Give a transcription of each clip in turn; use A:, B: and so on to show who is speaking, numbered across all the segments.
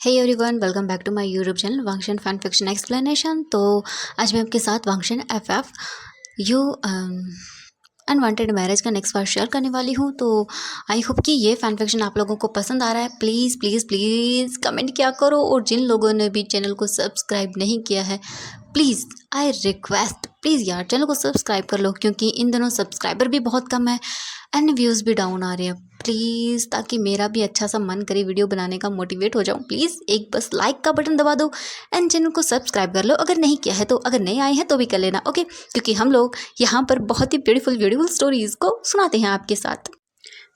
A: Hey everyone, welcome back to my YouTube channel Wangxian fan fiction explanation. तो आज मैं आपके साथ Wangxian FF you unwanted marriage का नेक्स्ट पार्ट शेयर करने वाली हूँ। तो आई होप कि ये फैन फिक्शन आप लोगों को पसंद आ रहा है। प्लीज़ प्लीज़ प्लीज़ कमेंट किया करो, और जिन लोगों ने भी चैनल को सब्सक्राइब नहीं किया है, प्लीज़ आई रिक्वेस्ट, प्लीज़ यार चैनल को सब्सक्राइब कर लो, क्योंकि इन दिनों सब्सक्राइबर भी बहुत कम है एंड व्यूज़ भी डाउन आ रहे हैं। प्लीज़, ताकि मेरा भी अच्छा सा मन करे वीडियो बनाने का, मोटिवेट हो जाऊँ, प्लीज़ एक बस लाइक का बटन दबा दो एंड चैनल को सब्सक्राइब कर लो अगर नहीं किया है तो। अगर नहीं आए हैं तो भी कर लेना, ओके, क्योंकि हम लोग यहाँ पर बहुत ही ब्यूटीफुल ब्यूटीफुल स्टोरीज़ को सुनाते हैं आपके साथ।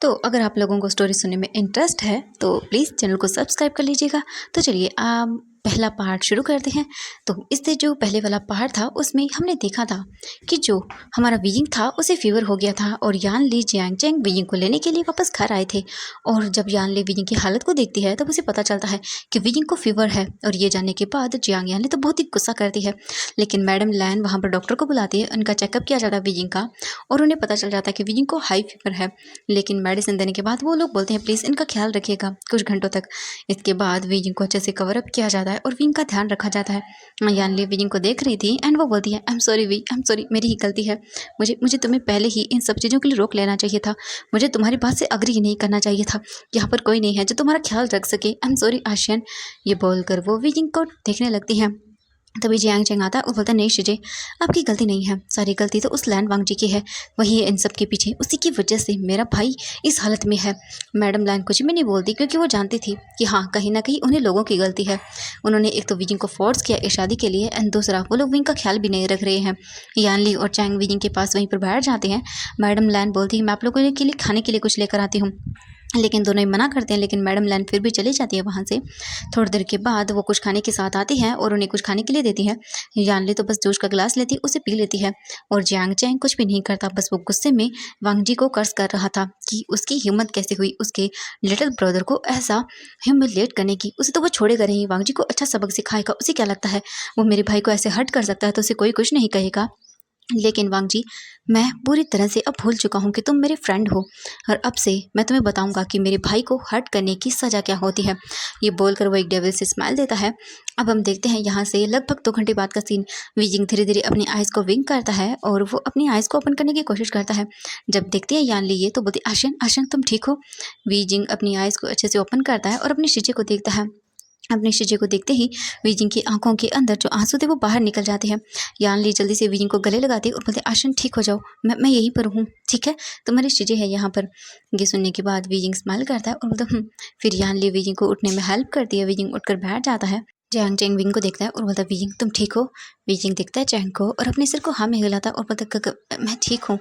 A: तो अगर आप लोगों को स्टोरी सुनने में इंटरेस्ट है तो प्लीज़ चैनल को सब्सक्राइब कर लीजिएगा। तो चलिए आप पहला पार्ट शुरू करते हैं। तो इससे जो पहले वाला पार्ट था उसमें हमने देखा था कि जो हमारा वियिंग था उसे फीवर हो गया था, और यान ली जियांगचैंग वियिंग को लेने के लिए वापस घर आए थे। और जब यान ली वियिंग की हालत को देखती है तब उसे पता चलता है कि वियिंग को फीवर है, और ये जानने के बाद जियांग यान ली तो बहुत ही गुस्सा करती है। लेकिन मैडम लैन वहाँ पर डॉक्टर को बुलाती है, उनका चेकअप किया जाता है वियिंग का, और उन्हें पता चल जाता है कि वियिंग को हाई फीवर है। लेकिन मेडिसिन देने के बाद वो लोग बोलते हैं प्लीज़ इनका ख्याल रखिएगा कुछ घंटों तक। इसके बाद वियिंग को अच्छे से कवर अप किया जाता है और वियिंग का ध्यान रखा जाता है। यान ली वियिंग को देख रही थी एंड वो बोलती है आई एम सॉरी वी, आई एम सॉरी, मेरी ही गलती है। मुझे मुझे तुम्हें पहले ही इन सब चीज़ों के लिए रोक लेना चाहिए था। मुझे तुम्हारी बात से अग्री नहीं करना चाहिए था। यहाँ पर कोई नहीं है जो तुम्हारा ख्याल रख सके। आई एम सॉरी आशियन। ये बोलकर वो वियिंग को देखने लगती है। तभी जियांगचैंग आता है और बोलता है नहीं शिजे, आपकी गलती नहीं है, सारी गलती तो उस लैन वांगजी की है। वही है इन सब के पीछे, उसी की वजह से मेरा भाई इस हालत में है। मैडम लैन कुछ भी नहीं बोलती, क्योंकि वो जानती थी कि हाँ कहीं ना कहीं उन्हें लोगों की गलती है। उन्होंने एक तो विजिंग को फोर्स किया इस शादी के लिए, एंड दूसरा वो लोग विंग का ख्याल भी नहीं रख रहे हैं। यानली और चैंग विजिंग के पास वहीं पर बैठ जाते हैं। मैडम लैन बोलती है मैं आप लोगों के लिए खाने के लिए कुछ लेकर आती हूँ, लेकिन दोनों ही मना करते हैं। लेकिन मैडम लैन फिर भी चली जाती है वहाँ से। थोड़ी देर के बाद वो कुछ खाने के साथ आती है और उन्हें कुछ खाने के लिए देती है। यानली तो बस जूस का गिलास लेती है, उसे पी लेती है, और जियांगचैंग कुछ भी नहीं करता। बस वो गुस्से में वांगजी को कर्ज कर रहा था कि उसकी हिम्मत कैसे हुई उसके लिटिल ब्रदर को ऐसा ह्यूमिलिएट करने की। उसे तो वो छोड़ेगा नहीं, वांगजी को अच्छा सबक सिखाएगा। उसे क्या लगता है वो मेरे भाई को ऐसे हर्ट कर सकता है तो उसे कोई कुछ नहीं कहेगा। लेकिन वांगजी, मैं पूरी तरह से अब भूल चुका हूँ कि तुम मेरे फ्रेंड हो, और अब से मैं तुम्हें बताऊंगा कि मेरे भाई को हर्ट करने की सज़ा क्या होती है। ये बोलकर वो एक डेविल से स्माइल देता है। अब हम देखते हैं यहाँ से लगभग 2 घंटे बाद का सीन। विजिंग धीरे धीरे अपनी आइज़ को विंक करता है और वो अपनी आइज़ को ओपन करने की कोशिश करता है। जब देखती है यान लिए तो बोलती आशन आशन तुम ठीक हो। विजिंग अपनी आइज़ को अच्छे से ओपन करता है और अपनी शीशे को देखता है। अपने शीशे को देखते ही वीजिंग की आंखों के अंदर जो आंसू थे वो बाहर निकल जाते हैं। यान ली जल्दी से वीजिंग को गले लगाती है और बोलते आशन ठीक हो जाओ, मैं यहीं पर हूँ, ठीक है, तुम्हारी शीशे है यहाँ पर। ये सुनने के बाद वीजिंग स्माइल करता है और बोलता फिर यान ली वीजिंग को उठने में हेल्प करती है। वीजिंग उठकर बैठ जाता है। जैंग चैंग विंग को देखता है और बोलता वीजिंग तुम ठीक हो। वीजिंग देखता है चैंग को और अपने सिर को हाँ में हिलाता है और बोलता मैं ठीक हूँ।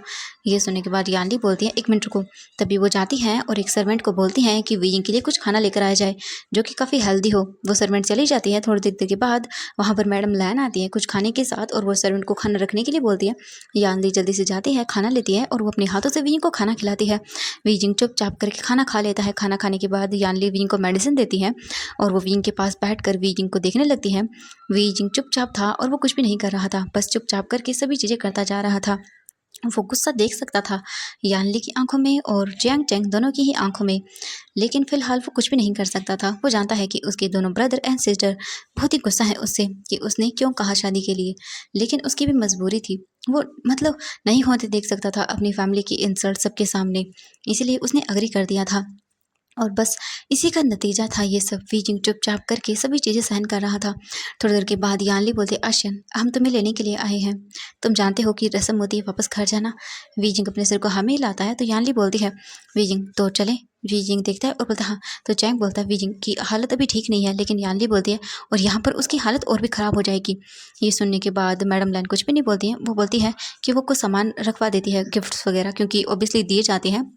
A: ये सुनने के बाद यान ली बोलती है 1 मिनट रुको। तभी वो जाती हैं और एक सर्वेंट को बोलती हैं कि वीजिंग के लिए कुछ खाना लेकर आया जाए जो कि काफ़ी हेल्दी हो। वो सर्वेंट चली जाती है। थोड़ी देर के बाद वहाँ पर मैडम लैन आती है कुछ खाने के साथ, और वो सर्वेंट को खाना रखने के लिए बोलती है। यान ली जल्दी से जाती है, खाना लेती है और वो अपने हाथों से वीजिंग को खाना खिलाती है। वीजिंग चुपचाप करके खाना खा लेता है। खाना खाने के बाद यान ली वीजिंग को मेडिसिन देती है और वो वीजिंग के पास बैठकर वीजिंग को देखने लगती है। वीजिंग चुपचाप था और वो कुछ भी नहीं कर रहा था, बस चुपचाप करके सभी चीज़ें करता जा रहा था। वो गुस्सा देख सकता था यानली की आंखों में और जियांग चैंग दोनों की ही आंखों में, लेकिन फिलहाल वो कुछ भी नहीं कर सकता था। वो जानता है कि उसके दोनों ब्रदर एंड सिस्टर बहुत ही गुस्सा है उससे कि उसने क्यों कहा शादी के लिए, लेकिन उसकी भी मजबूरी थी। वो मतलब नहीं होते देख सकता था अपनी फैमिली की इंसल्ट सबके सामने, इसीलिए उसने अग्री कर दिया था। और बस इसी का नतीजा था ये सब। वीजिंग चुपचाप करके सभी चीज़ें सहन कर रहा था। थोड़ी देर के बाद यानली बोलते आशियन हम तुम्हें लेने के लिए आए हैं, तुम जानते हो कि रस्म होती है वापस घर जाना। वीजिंग अपने सिर को हमें हिलाता है तो यानली बोलती है वीजिंग तो चले। वीजिंग देखता है और बोलता हाँ। तो चैंग बोलता है वीजिंग की हालत अभी ठीक नहीं है, लेकिन यानली बोलती है और यहाँ पर उसकी हालत और भी ख़राब हो जाएगी। ये सुनने के बाद मैडम लैन कुछ भी नहीं बोलती है। वो बोलती है कि वो कुछ सामान रखवा देती है, गिफ्ट्स वगैरह, क्योंकि ऑब्वियसली दिए जाते हैं।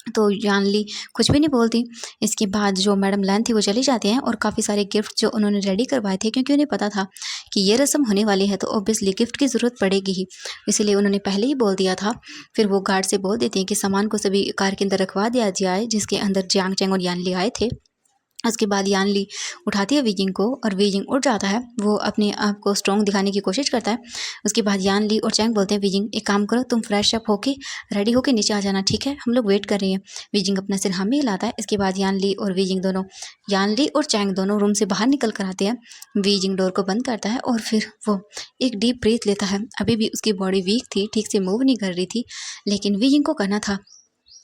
A: तो यानली कुछ भी नहीं बोलती। इसके बाद जो मैडम लैन थी वो चली जाती हैं और काफ़ी सारे गिफ्ट जो उन्होंने रेडी करवाए थे, क्योंकि उन्हें पता था कि ये रस्म होने वाली है तो ऑब्वियसली गिफ्ट की ज़रूरत पड़ेगी ही, इसीलिए उन्होंने पहले ही बोल दिया था। फिर वो गार्ड से बोल देती हैं कि सामान को सभी कार के अंदर रखवा दिया जाए जिसके अंदर जियांग चैंग और यानली आए थे। उसके बाद यान ली उठाती है वीजिंग को और वीजिंग उठ जाता है। वो अपने आप को स्ट्रॉन्ग दिखाने की कोशिश करता है। उसके बाद यान ली और चैंग बोलते हैं वीजिंग एक काम करो, तुम फ्रेश अप होके रेडी होके नीचे आ जाना, ठीक है, हम लोग वेट कर रहे हैं। वीजिंग अपना सिर हामी हिलाता है। इसके बाद यान ली और चैंग दोनों रूम से बाहर निकल कर आते हैं। वीजिंग डोर को बंद करता है और फिर वो एक डीप ब्रीथ लेता है। अभी भी उसकी बॉडी वीक थी, ठीक से मूव नहीं कर रही थी, लेकिन वीजिंग को करना था।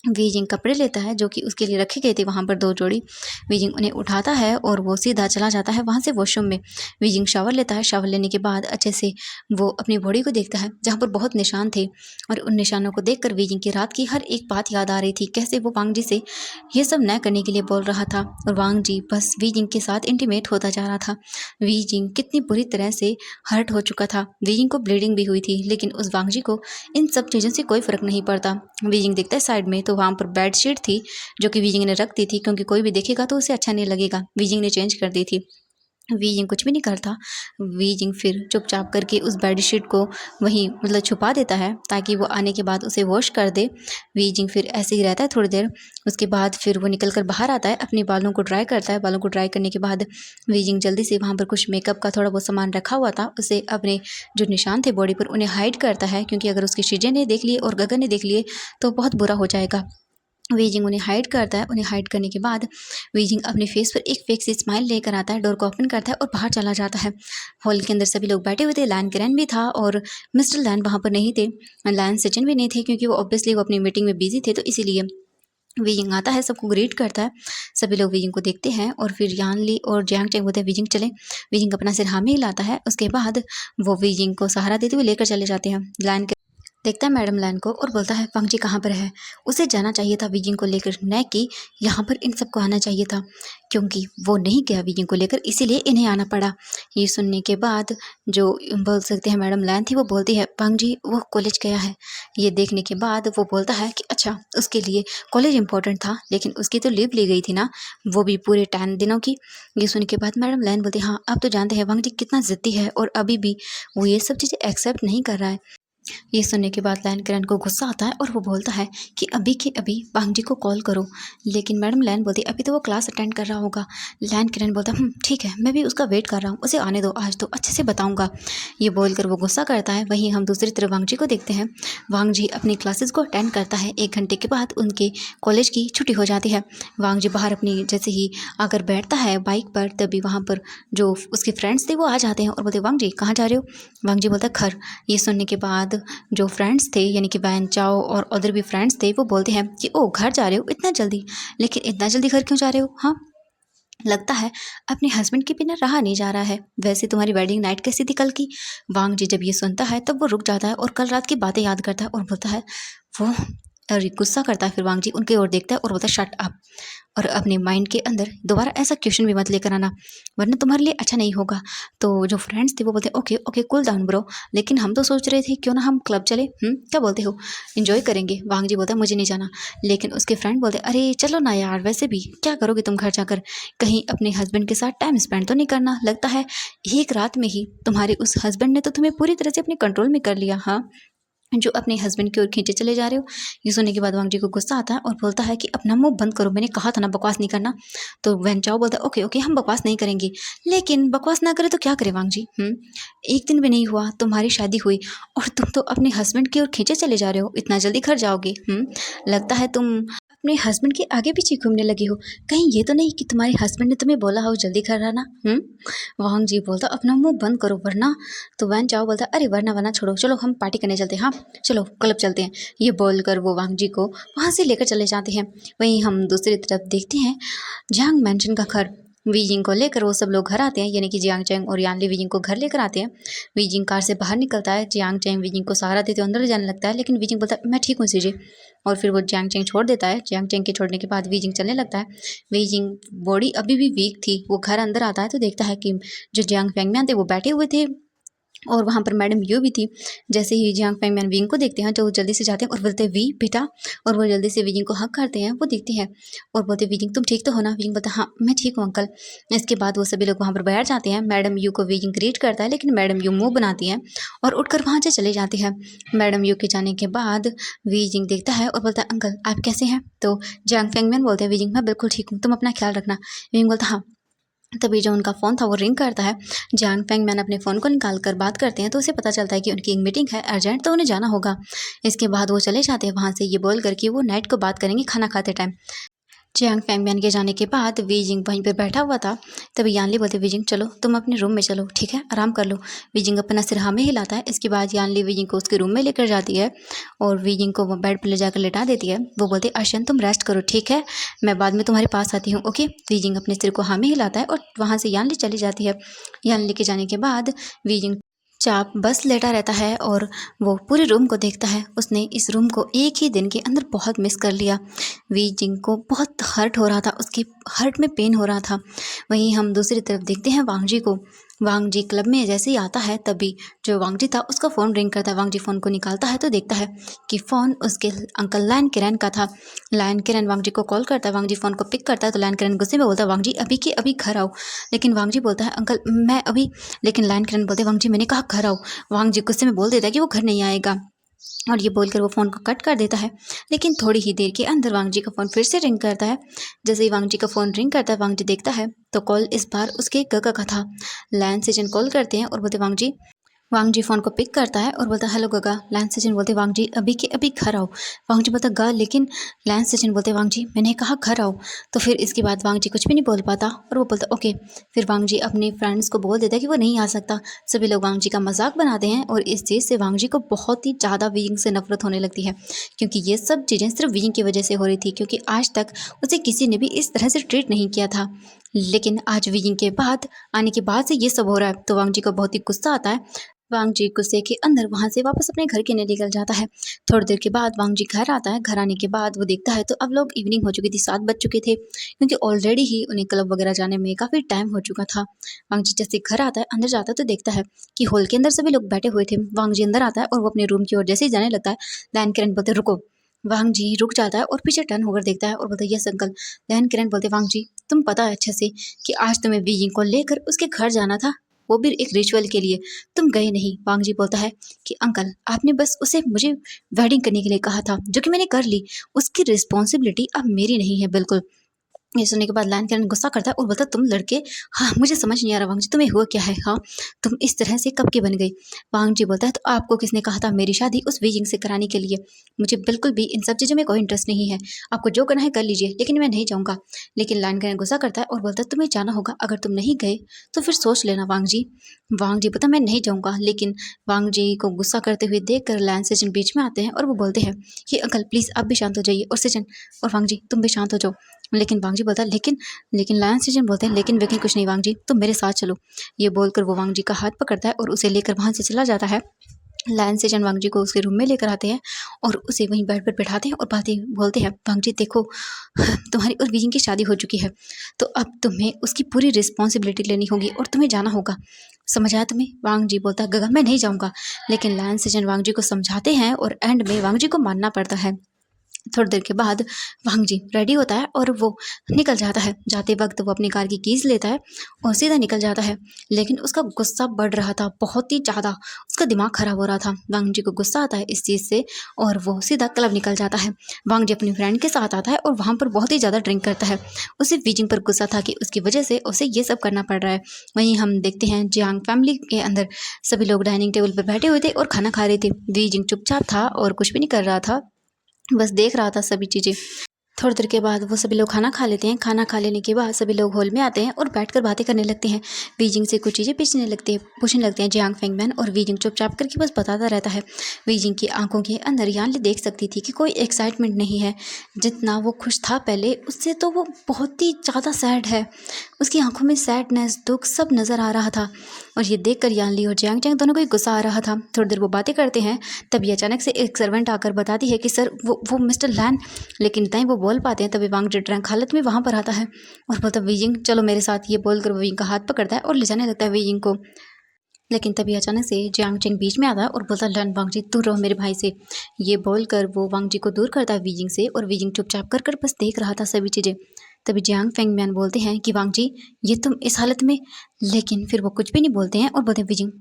A: वीजिंग कपड़े लेता है जो कि उसके लिए रखे गए थे वहाँ पर 2 जोड़ी। वीजिंग उन्हें उठाता है और वो सीधा चला जाता है वहाँ से वॉशरूम में। वीजिंग शावर लेता है। शावर लेने के बाद अच्छे से वो अपनी बॉडी को देखता है जहाँ पर बहुत निशान थे, और उन निशानों को देखकर वीजिंग की रात की हर एक बात याद आ रही थी। कैसे वो वांग जी से ये सब न करने के लिए बोल रहा था और वांग जी बस वीजिंग के साथ इंटीमेट होता जा रहा था। वीजिंग कितनी बुरी तरह से हर्ट हो चुका था। वीजिंग को ब्लीडिंग भी हुई थी, लेकिन उस वांग जी को इन सब चीज़ों से कोई फ़र्क नहीं पड़ता। वीजिंग देखता है साइड में तो वहाँ पर बेडशीट थी जो कि वीजिंग ने रख दी थी, क्योंकि कोई भी देखेगा तो उसे अच्छा नहीं लगेगा। वीजिंग ने चेंज कर दी थी। वीजिंग कुछ भी नहीं करता। वीजिंग फिर चुपचाप करके उस बेडशीट को वहीं मतलब छुपा देता है ताकि वो आने के बाद उसे वॉश कर दे। वीजिंग फिर ऐसे ही रहता है थोड़ी देर। उसके बाद फिर वो निकल कर बाहर आता है, अपने बालों को ड्राई करता है। बालों को ड्राई करने के बाद वीजिंग जल्दी से वहाँ पर कुछ मेकअप का थोड़ा बहुत सामान रखा हुआ था उसे अपने जो निशान थे बॉडी पर उन्हें हाइड करता है, क्योंकि अगर उसकी शीजें ने देख लिए और गगन ने देख लिए तो बहुत बुरा हो जाएगा। वीजिंग उन्हें हाइड करता है। उन्हें हाइड करने के बाद वीजिंग अपने फेस पर एक फेक सी स्माइल लेकर आता है, डोर को ओपन करता है और बाहर चला जाता है। हॉल के अंदर सभी लोग बैठे हुए थे। लैन करेन भी था और मिस्टर लैन वहाँ पर नहीं थे। लैन सचिन भी नहीं थे, क्योंकि वो ऑब्वियसली वो अपनी मीटिंग में बिजी थे, तो इसीलिए वीजिंग आता है, सबको ग्रीट करता है। सभी लोग वीजिंग को देखते हैं और फिर यान ली और जियांग चैंग बोलते हैं वीजिंग चले। वीजिंग अपना सिर हामी हिलाता है। उसके बाद वो वीजिंग को सहारा देते हुए लेकर चले जाते हैं। लैन देखता है मैडम लैन को और बोलता है वांग जी कहाँ पर है। उसे जाना चाहिए था वीजिंग को लेकर, न कि यहाँ पर इन सबको आना चाहिए था, क्योंकि वो नहीं गया वीजिंग को लेकर, इसीलिए इन्हें आना पड़ा। ये सुनने के बाद जो बोल सकते हैं मैडम लैन थी, वो बोलती है वांग जी वो कॉलेज गया है। ये देखने के बाद वो बोलता है कि अच्छा उसके लिए कॉलेज इंपॉर्टेंट था, लेकिन उसकी तो लीव ली गई थी ना, वो भी पूरे 10 दिनों की। ये सुनने के बाद मैडम लैन बोलती है हाँ अब तो जानते हैं वांग जी कितना ज़िद्दी है और अभी भी वो ये सब चीज़ें एक्सेप्ट नहीं कर रहा है। ये सुनने के बाद लैन किरण को गुस्सा आता है और वो बोलता है कि अभी के अभी वांग जी को कॉल करो। लेकिन मैडम लैन बोलती अभी तो वो क्लास अटेंड कर रहा होगा। लैन किरण बोलता ठीक है, मैं भी उसका वेट कर रहा हूँ, उसे आने दो, आज तो अच्छे से बताऊँगा। ये बोलकर वो गुस्सा करता है। वहीं हम दूसरी तरफ वांग जी को देखते हैं। वांग जी अपनी क्लासेस को अटेंड करता है। 1 घंटे के बाद उनके कॉलेज की छुट्टी हो जाती है। वांग जी बाहर अपनी जैसे ही आकर बैठता है बाइक पर, तभी वहाँ पर जो उसके फ्रेंड्स थे वो आ जाते हैं और बोलते वांग जी कहाँ जा रहे हो। वांग जी बोलता घर। ये सुनने के बाद जो फ्रेंड्स थे यानी कि वैन चाओ और अदर भी फ्रेंड्स थे वो बोलते हैं कि ओ घर जा रहे हो इतना जल्दी, लेकिन इतना जल्दी घर क्यों जा रहे हो। हाँ लगता है अपने हस्बैंड के बिना रहा नहीं जा रहा है। वैसे तुम्हारी वेडिंग नाइट कैसी थी कल की। वांग जी जब ये सुनता है तब वो रुक जाता है और कल रात की बातें याद करता है और बोलता है वो और गुस्सा करता है। फिर वांग जी उनकी ओर देखता है और बोलता है शट अप, और अपने माइंड के अंदर दोबारा ऐसा क्वेश्चन भी मत लेकर आना, वरना तुम्हारे लिए अच्छा नहीं होगा। तो जो फ्रेंड्स थे वो बोलते okay okay cool down bro, लेकिन हम तो सोच रहे थे क्यों ना हम क्लब चले, क्या बोलते हो, एंजॉय करेंगे। वांग जी बोलता है मुझे नहीं जाना, लेकिन उसके फ्रेंड बोलते अरे चलो ना यार, वैसे भी क्या करोगे तुम घर जाकर, कहीं अपने हस्बैंड के साथ टाइम स्पेंड तो नहीं करना। लगता है एक रात में ही तुम्हारे उस हस्बैंड ने तो तुम्हें पूरी तरह से अपने कंट्रोल में कर लिया। हाँ जो अपने हस्बैंड की ओर खींचे चले जा रहे हो। ये सुनने के बाद वांग जी को गुस्सा आता है और बोलता है कि अपना मुंह बंद करो, मैंने कहा था ना बकवास नहीं करना। तो वैन चाओ बोलता है ओके ओके हम बकवास नहीं करेंगे, लेकिन बकवास ना करें तो क्या करें वांग जी। एक दिन भी नहीं हुआ तुम्हारी शादी हुई और तुम तो अपने हस्बैंड की ओर खींचे चले जा रहे हो, इतना जल्दी घर जाओगे। लगता है तुम अपने हस्बैंड के आगे पीछे घूमने लगी हो, कहीं ये तो नहीं कि तुम्हारे हस्बैंड ने तुम्हें बोला हो जल्दी घर आना। वांग जी बोलता अपना मुंह बंद करो वरना। तो वैन चाओ बोलता अरे वरना वरना छोड़ो, चलो हम पार्टी करने चलते हैं, हाँ चलो क्लब चलते हैं। ये बोलकर वो वांग जी को वहाँ से लेकर चले जाते हैं। वहीं हम दूसरी तरफ देखते हैं जियांग मैंशन का घर। वीजिंग को लेकर वो सब लोग घर आते हैं, यानी कि जियांग चैंग और यानली वीजिंग को घर लेकर आते हैं। वीजिंग कार से बाहर निकलता है। जियांग चैंग वीजिंग को सहारा देते अंदर जाने लगता है, लेकिन वीजिंग बोलता है मैं ठीक हूँ सीजे, और फिर वो जियांग चैंग छोड़ देता है। जियांग चैंग के छोड़ने के बाद वीजिंग चलने लगता है। वीजिंग बॉडी अभी भी वीक थी, वो घर अंदर आता है तो देखता है कि जो जियांग फेंगम्यान थे वो बैठे हुए थे और वहाँ पर मैडम यू भी थी। जैसे ही जियांग फेंगमैन विंग को देखते हैं तो वो जल्दी से जाते हैं और बोलते हैं वी बेटा, और वो जल्दी से विजिंग को हक करते हैं। वो देखती है और बोलते हैं विजिंग तुम ठीक तो हो ना? विजिंग बोलता है हाँ मैं ठीक हूँ अंकल। इसके बाद वो सभी लोग वहाँ पर बैठ जाते हैं। मैडम यू को विजिंग ग्रीट करता है, लेकिन मैडम यू मुँह बनाती है और उठकर वहाँ से चले जाती है। मैडम यू के जाने के बाद विजिंग देखता है और बोलता है अंकल आप कैसे हैं? तो जियांग फेंगमैन बोलते हैं विजिंग मैं बिल्कुल ठीक हूँ, तुम अपना ख्याल रखना। विजिंग बोलता हाँ। तभी जो उनका फ़ोन था वो रिंग करता है। जियांग फेंगमैन अपने फ़ोन को निकाल कर बात करते हैं तो उसे पता चलता है कि उनकी एक मीटिंग है अर्जेंट, तो उन्हें जाना होगा। इसके बाद वो चले जाते हैं वहाँ से, ये बोल कर कि वो नाइट को बात करेंगे खाना खाते टाइम। जियांग फेंगमैन के जाने के बाद वीजिंग वहीं पर बैठा हुआ था। तभी यानली बोलते वीजिंग चलो तुम अपने रूम में चलो, ठीक है आराम कर लो। वीजिंग अपना सिर हाँ में हिलाता है। इसके बाद यानली वीजिंग को उसके रूम में लेकर जाती है और वीजिंग को वो बेड पर ले जाकर लेटा देती है। वो बोलते अर्शन तुम रेस्ट करो, ठीक है मैं बाद में तुम्हारे पास आती हूँ, ओके। वीजिंग अपने सिर को हाँ में हिलाता है और वहाँ से यानली चली जाती है। यानली के जाने के बाद वीजिंग चाप बस लेटा रहता है और वो पूरे रूम को देखता है। उसने इस रूम को एक ही दिन के अंदर बहुत मिस कर लिया। वी जिंग को बहुत हर्ट हो रहा था, उसके हर्ट में पेन हो रहा था। वहीं हम दूसरी तरफ देखते हैं वांग जी को। वांग जी क्लब में जैसे ही आता है तभी जो वांग जी था उसका फ़ोन रिंग करता है। वांग जी फ़ोन को निकालता है तो देखता है कि फ़ोन उसके अंकल लायन किरण का था। लायन किरण वांग जी को कॉल करता है। वांग जी फ़ोन को पिक करता है तो लायन किरण गुस्से में बोलता है वांग जी अभी के अभी घर आओ। लेकिन वांग जी बोलता है अंकल मैं अभी, लेकिन लायन किरण बोलते वांग जी मैंने कहा घर आओ। वांग जी गुस्से में बोल देता है कि वो घर नहीं आएगा और ये बोलकर वो फ़ोन को कट कर देता है। लेकिन थोड़ी ही देर के अंदर वांग जी का फ़ोन फिर से रिंग करता है। जैसे ही वांग जी का फ़ोन रिंग करता है वांग जी देखता है तो कॉल इस बार उसके गगा का था। लैन सेजन कॉल करते हैं और बोलते वांग जी फ़ोन को पिक करता है और बोलता है हेलो गगा। लैंस सचिन बोलते वांग जी अभी के अभी घर आओ। वांग जी बोलता गा, लेकिन लैंस सचिन बोलते वांग जी मैंने कहा घर आओ। तो फिर इसके बाद वांग जी कुछ भी नहीं बोल पाता और वो बोलता ओके। फिर वांग जी अपने फ्रेंड्स को बोल देता है कि वो नहीं आ सकता। सभी लोग वांग जी का मजाक बनाते हैं और इस चीज़ से वांग जी को बहुत ही ज़्यादा विंग से नफरत होने लगती है, क्योंकि ये सब चीज़ें सिर्फ विंग की वजह से हो रही थी, क्योंकि आज तक उसे किसी ने भी इस तरह से ट्रीट नहीं किया था। लेकिन आज विंग के बाद आने के बाद से ये सब हो रहा है तो वांग जी को बहुत ही गुस्सा आता है। वांग जी गुस्से के अंदर वहाँ से वापस अपने घर के लिए निकल जाता है। थोड़ी देर के बाद वांग जी घर आता है। घर आने के बाद वो देखता है तो अब लोग इवनिंग हो चुकी थी, 7 बज चुके थे, क्योंकि ऑलरेडी ही उन्हें क्लब वगैरह जाने में काफ़ी टाइम हो चुका था। वांग जी जैसे घर आता है, अंदर जाता है तो देखता है कि हॉल के अंदर सभी लोग बैठे हुए थे। वांग जी अंदर आता है और वो अपने रूम की ओर जैसे ही जाने लगता है लैन किरण बोलते रुको। वांग जी रुक जाता है और पीछे टर्न होकर देखता है और बोलता है यस अंकल। लैन किरण बोलते वांग जी तुम पता है अच्छे से कि आज तुम्हें वीइंग को लेकर उसके घर जाना था, वो भी एक रिचुअल के लिए, तुम गए नहीं। वांग जी बोलता है कि अंकल आपने बस उसे मुझे वेडिंग करने के लिए कहा था, जो कि मैंने कर ली, उसकी रिस्पॉन्सिबिलिटी अब मेरी नहीं है बिल्कुल। ये सुनने के बाद लायन किरण गुस्सा करता है और बोलता तुम लड़के, हाँ मुझे समझ नहीं आ रहा वांग जी तुम्हें हुआ क्या है, हाँ तुम इस तरह से कब के बन गई। वांग जी बोलता है तो आपको किसने कहा था मेरी शादी उस वीजिंग से कराने के लिए? मुझे बिल्कुल भी इन सब चीज़ों में कोई इंटरेस्ट नहीं है, आपको जो करना है कर लीजिए, लेकिन मैं नहीं जाऊँगा। लेकिन लायन किरण गुस्सा करता है और बोलता है तुम्हें जाना होगा, अगर तुम नहीं गए तो फिर सोच लेना वांग जी। वांग जी बोलता मैं नहीं जाऊँगा। लेकिन वांग जी को गुस्सा करते हुए देख कर लायन सचिन बीच में आते हैं और वो बोलते हैं कि अंकल प्लीज़ आप भी शांत हो जाइए, और सचिन और वांग जी तुम भी शांत हो जाओ। लेकिन वांग जी बोलता है लेकिन लायन सेजन बोलते हैं लेकिन वेकिन कुछ नहीं वांग जी, तुम मेरे साथ चलो। ये बोलकर वो वांग जी का हाथ पकड़ता है और उसे लेकर वहाँ से चला जाता है। लायन सेजन वांग जी को उसके रूम में लेकर आते हैं और उसे वहीं बेड पर बैठाते हैं और बातें बोलते हैं वांग जी देखो तुम्हारी और वीजिंग की शादी हो चुकी है, तो अब तुम्हें उसकी पूरी रिस्पॉन्सिबिलिटी लेनी होगी और तुम्हें जाना होगा, समझ आया तुम्हें? वांग जी बोलता है गगा मैं नहीं जाऊँगा। लेकिन लायन सेजन वांग जी को समझाते हैं और एंड में वांग जी को मानना पड़ता है। थोड़ी देर के बाद वांग जी रेडी होता है और वो निकल जाता है। जाते वक्त वो अपनी कार की कीज़ लेता है और सीधा निकल जाता है। लेकिन उसका गुस्सा बढ़ रहा था बहुत ही ज़्यादा, उसका दिमाग खराब हो रहा था। वांग जी को गुस्सा आता है इस चीज़ से और वो सीधा क्लब निकल जाता है। वांग जी अपनी फ्रेंड के साथ आता है और वहाँ पर बहुत ही ज़्यादा ड्रिंक करता है। उसे वीजिंग पर गुस्सा था कि उसकी वजह से उसे ये सब करना पड़ रहा है। वहीं हम देखते हैं जियांग फैमिली के अंदर सभी लोग डाइनिंग टेबल पर बैठे हुए थे और खाना खा रहे थे। वीजिंग चुपचाप था और कुछ भी नहीं कर रहा था, बस देख रहा था सभी चीज़ें। थोड़ी देर के बाद वो सभी लोग खाना खा लेते हैं। खाना खा लेने के बाद सभी लोग हॉल में आते हैं और बैठकर बातें करने लगते हैं। वीजिंग से कुछ चीज़ें पूछने लगते हैं जियांग फेंगमैन, और वीजिंग चुपचाप करके बस बताता रहता है। वीजिंग की आंखों के अंदर यानली देख सकती थी कि कोई एक्साइटमेंट नहीं है। जितना वो खुश था पहले उससे तो वो बहुत ही ज़्यादा सैड है। उसकी आंखों में सैडनेस, दुख सब नज़र आ रहा था और ये देखकर यानली और जियांग चैंग दोनों को ही गुस्सा आ रहा था। थोड़ी देर वो बातें करते हैं, तभी अचानक से एक सर्वेंट आकर बताती है कि सर वो मिस्टर लैन। लेकिन तय वो बोल पाते हैं तभी वांग जी ड्रंक हालत में वहाँ पर आता है और बोलता वीजिंग चलो मेरे साथ। ये बोलकर वो विंग का हाथ पकड़ता है और ले जाने लगता है वीजिंग को। लेकिन तभी अचानक से जियांग चेंग बीच में आता है और बोलता है लन वांग जी दूर रहो मेरे भाई से। ये बोलकर वो वांग जी को दूर करता है वीजिंग से और वीजिंग चुपचाप कर बस देख रहा था सभी चीज़ें। तभी जियांग फेंगमियान बोलते हैं कि वांग जी ये तुम इस हालत में, लेकिन फिर वो कुछ भी नहीं बोलते हैं और बोलते हैं वीजिंग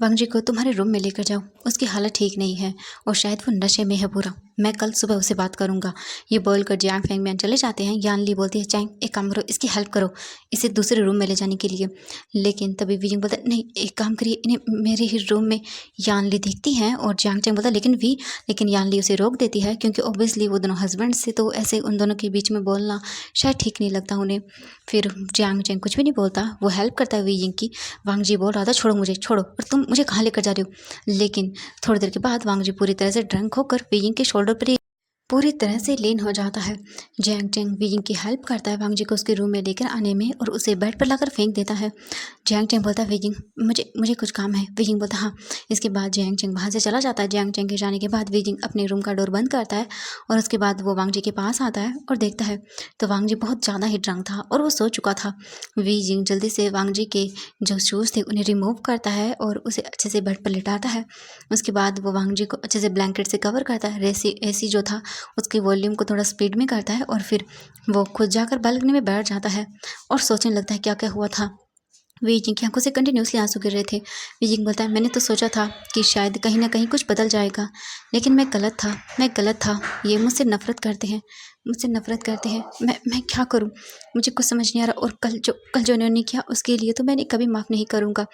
A: वांग जी को तुम्हारे रूम में लेकर जाओ, उसकी हालत ठीक नहीं है और शायद वो नशे में है पूरा, मैं कल सुबह उससे बात करूंगा। ये बोलकर जियांग फेंगमियान चले जाते हैं। यान ली बोलती है चैंग एक काम करो, इसकी हेल्प करो इसे दूसरे रूम में ले जाने के लिए। लेकिन तभी वीजिंग बोलता है नहीं एक काम करिए इन्हें मेरे ही रूम में। यान ली देखती हैं और जियांग चैंग बोलता है लेकिन यान ली उसे रोक देती है क्योंकि ऑब्वियसली वो दोनों हस्बैंड से तो ऐसे उन दोनों के बीच में बोलना शायद ठीक नहीं लगता उन्हें। फिर जियांग चैंग कुछ भी नहीं बोलता, वो हेल्प करता है वीजिंग की। वांग जी बोल रहा था छोड़ो मुझे छोड़ो, और तुम मुझे कहाँ लेकर जा रहे हो। लेकिन थोड़ी देर के बाद वांग जी पूरी तरह से ड्रंक होकर वीजिंग के शोल्डर पर ही पूरी तरह से लीन हो जाता है। जैंग चैंग वीजिंग की हेल्प करता है वांग जी को उसके रूम में लेकर आने में और उसे बेड पर लाकर फेंक देता है। जैंग चैंग बोलता है वीजिंग मुझे मुझे कुछ काम है। वीजिंग बोलता है हाँ। इसके बाद जैंग चैंग वहाँ से चला जाता है। जैंग चैंग के जाने के बाद वीजिंग अपने रूम का डोर बंद करता है और उसके बाद वो वांग जी के पास आता है और देखता है तो वांग जी बहुत ज़्यादा ही ड्रंक था और वो सो चुका था। वीजिंग जल्दी से वांग जी के जो शूज़ थे उन्हें रिमूव करता है और उसे अच्छे से बेड पर लिटाता है। उसके बाद वो वांग जी को अच्छे से ब्लैंकेट से कवर करता है। एसी जो था उसकी वॉल्यूम को थोड़ा स्पीड में करता है और फिर वो खुद जाकर बालकनी में बैठ जाता है और सोचने लगता है क्या क्या हुआ था। वीजिंग की आंखों से कंटिन्यूसली आंसू गिर रहे थे। वीजिंग बोलता है मैंने तो सोचा था कि शायद कहीं ना कहीं कुछ बदल जाएगा, लेकिन मैं गलत था। ये मुझसे नफरत करते हैं, मैं क्या करूं, मुझे कुछ समझ नहीं आ रहा। और कल जो इन्होंने किया उसके लिए तो मैंने कभी माफ़ नहीं करूंगा।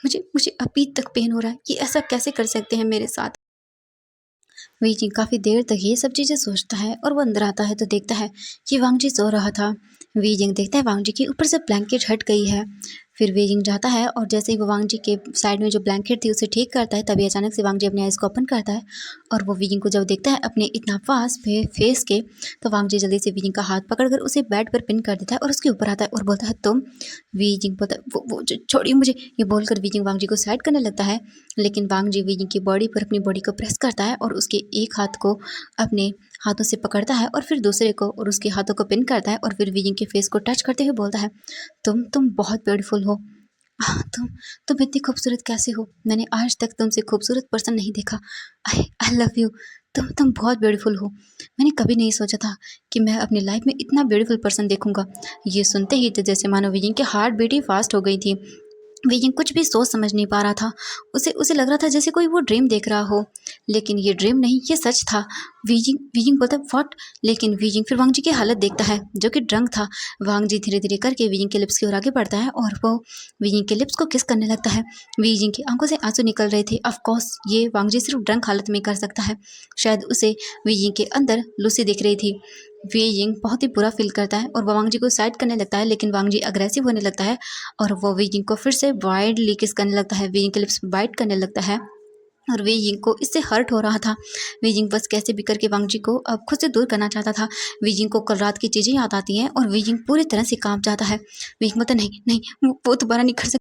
A: मुझे मुझे अभी तक पेन हो रहा है, ये ऐसा कैसे कर सकते हैं मेरे साथ। वीजिंग काफ़ी देर तक ये सब चीज़ें सोचता है और वो अंदर आता है तो देखता है कि वांग जी सो रहा था। वीजिंग देखता है वांग जी के ऊपर से ब्लैंकेट हट गई है। फिर वीजिंग जाता है और जैसे ही वो वांग जी के साइड में जो ब्लैंकेट थी उसे ठीक करता है तभी अचानक से वांग जी अपने आइज़ को ओपन करता है और वो वीजिंग को जब देखता है अपने इतना पास फेस के, तो वांग जी जल्दी से वीजिंग का हाथ पकड़कर उसे बेड पर पिन कर देता है और उसके ऊपर आता है और बोलता है तुम। वीजिंग बोलता है वो छोड़िए मुझे। ये बोलकर वीजिंग वांग जी को साइड करने लगता है, लेकिन वांग जी वीजिंग की बॉडी पर अपनी बॉडी को प्रेस करता है और उसके एक हाथ को अपने हाथों से पकड़ता है और फिर दूसरे को और उसके हाथों को पिन करता है और फिर वीजिंग के फेस को टच करते हुए बोलता है तुम बहुत ब्यूटीफुल हो। तुम इतनी खूबसूरत कैसे हो, मैंने आज तक तुमसे खूबसूरत पर्सन नहीं देखा। I love you. तुम बहुत ब्यूटीफुल हो। मैंने कभी नहीं सोचा था कि मैं अपनी लाइफ में इतना ब्यूटीफुल पर्सन देखूंगा। ये सुनते ही तो जैसे मानो वीजिंग की हार्ट बीट ही फास्ट हो गई थी। वीजिंग कुछ भी सोच समझ नहीं पा रहा था। उसे उसे लग रहा था जैसे कोई वो ड्रीम देख रहा हो, लेकिन ये ड्रीम नहीं, ये सच था। वीजिंग वीजिंग बोलता व्हाट। लेकिन वीजिंग फिर वांग जी की हालत देखता है जो कि ड्रंक था। वांग जी धीरे धीरे करके वीजिंग के लिप्स की ओर आगे बढ़ता है और वो वीजिंग के लिप्स को किस करने लगता है। वीजिंग की आंखों से आंसू निकल रहे थे। ऑफ कोर्स ये वांग जी सिर्फ ड्रंक हालत में कर सकता है। शायद उसे वीजिंग के अंदर लूसी दिख रही थी। वीजिंग बहुत ही बुरा फील करता है और वो वांग जी को साइड करने लगता है, लेकिन वांग जी अग्रेसिव होने लगता है और वो वीजिंग को फिर से वाइडली किस करने लगता है, वीजिंग के लिप्स बाइट करने लगता है और वीजिंग को इससे हर्ट हो रहा था। वीजिंग बस कैसे भी करके वांग जी को अब खुद से दूर करना चाहता था। वीजिंग को कल रात की चीज़ें याद आती हैं और वीजिंग पूरी तरह से कांप जाता है। वीजिंग बोलता नहीं नहीं वो दोबारा नहीं कर सकता।